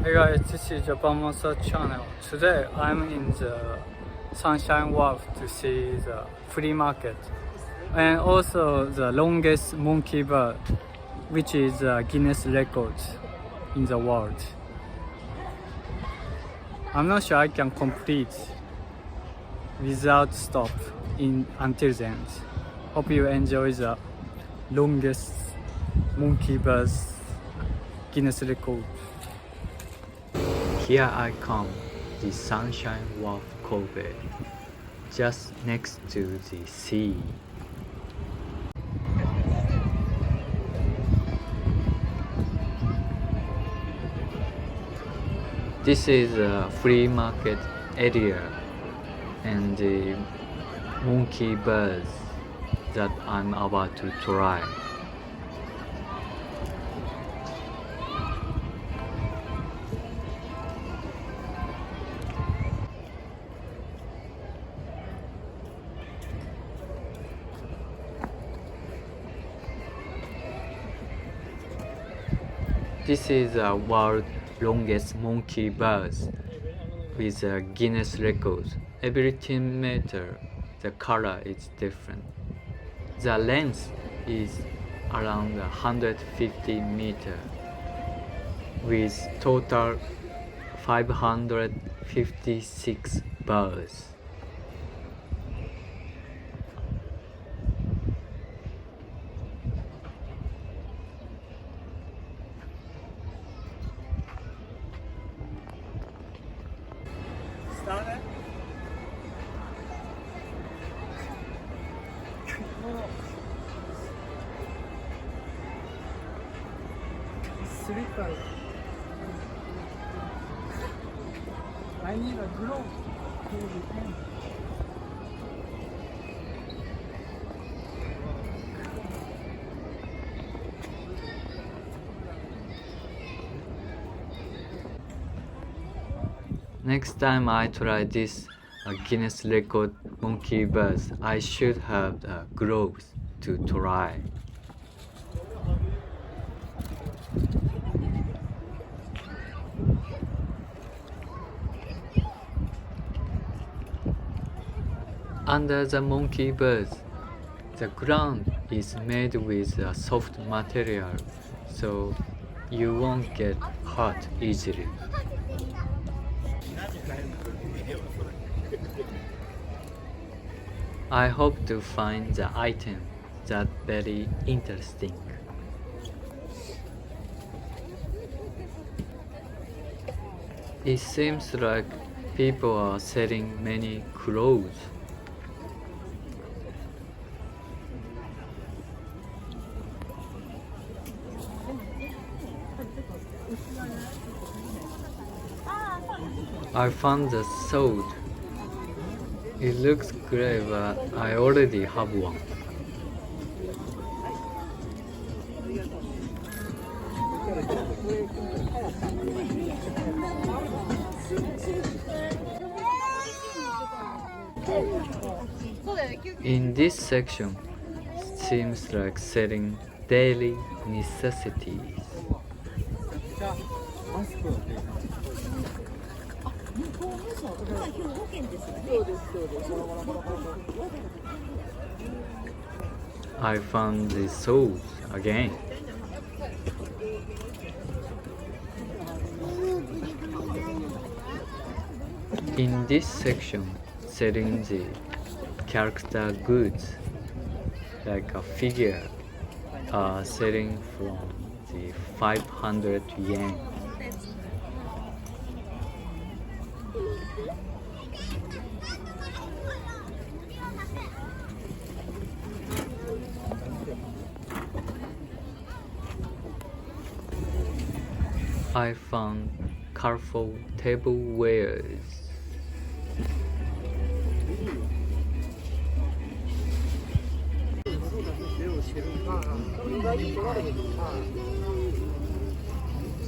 Hey guys, this is Japan Monster channel. Today I'm in the Sunshine Wharf to see the flea market and also the longest monkey bird, which is a Guinness Record in the world. I'm not sure I can complete without stop until the end. Hope you enjoy the longest monkey birds Guinness Record. Here I come, the Sunshine Wharf Cove, just next to the sea. This is a flea market area and the monkey birds that I'm about to try. This is the world's longest monkey birds with a Guinness record. Every 10 meters, the color is different. The length is around 150 meters, with total 556 birds. Slipper. I need a glove to defend. Next time I try this Guinness Record monkey birds, I should have gloves to try. Under the monkey birds, the ground is made with a soft material, so you won't get hurt easily. I hope to find the item that very interesting. It seems like people are selling many clothes. I found the sword. It looks great, but I already have one. In this section, seems like selling daily necessities. I found the swords again. In this section, selling the character goods, like a figure, are selling from the 500 yen. I found colorful tablewares.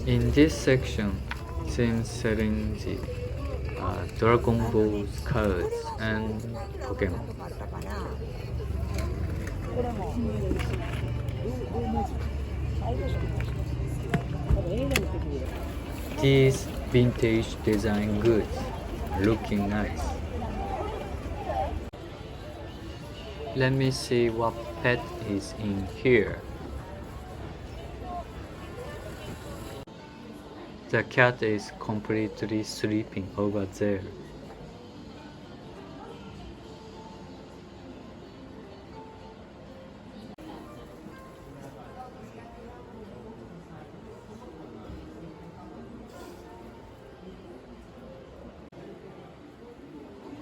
In this section, seems selling the Dragon Ball cards and Pokemon. These vintage design goods looking nice. Let me see what pet is in here. The cat is completely sleeping over there.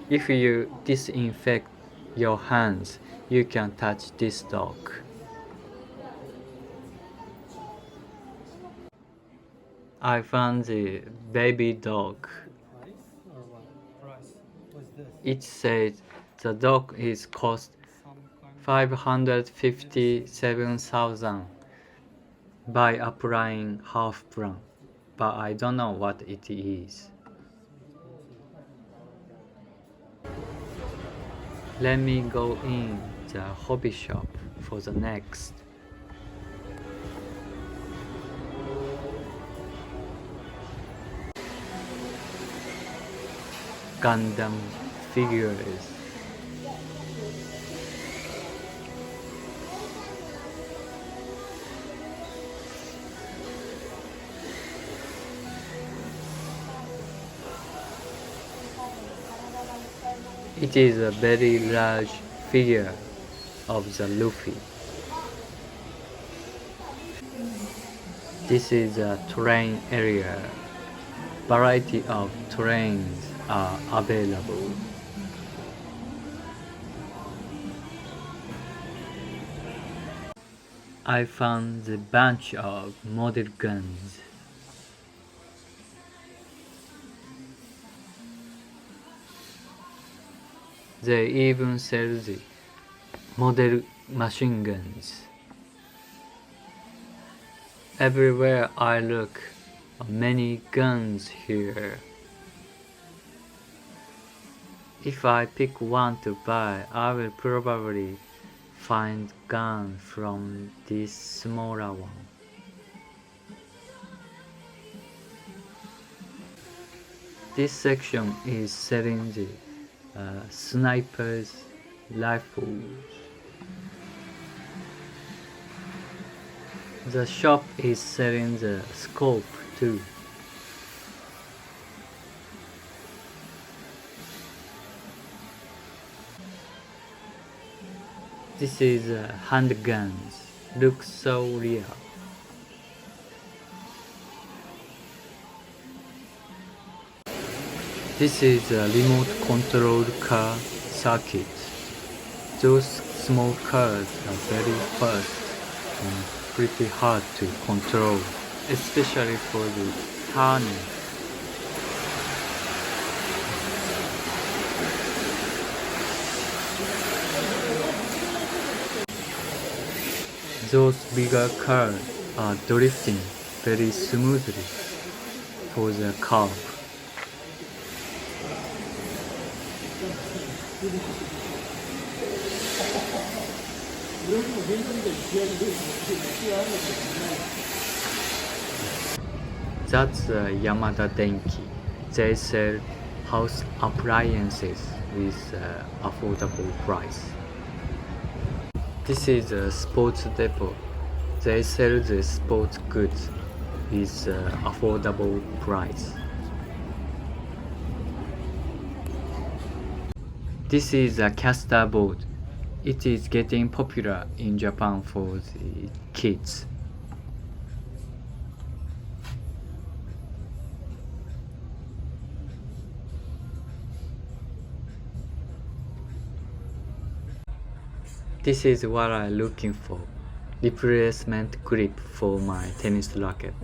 If you disinfect your hands, you can touch this dog. I found the baby dog. It says the dog is cost 557,000 by applying half brown, but I don't know what it is. Let me go in the hobby shop for the next. Gundam figures. It is a very large figure of the Luffy. This is a train area. Variety of trains are available. I found a bunch of model guns. They even sell the model machine guns. Everywhere I look, many guns here. If I pick one to buy, I will probably find gun from this smaller one. This section is selling the sniper's rifles. The shop is selling the scope too. This is handguns. Looks so real. This is a remote controlled car circuit. Those small cars are very fast and pretty hard to control, especially for the turning. Those bigger cars are drifting very smoothly for the curve. That's Yamada Denki. They sell house appliances with affordable price. This is a sports depot. They sell the sports goods with affordable price. This is a caster board. It is getting popular in Japan for the kids. This is what I'm looking for. Replacement grip for my tennis racket.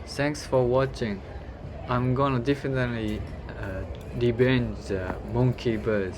Thanks for watching. I'm gonna definitely revenge the monkey birds.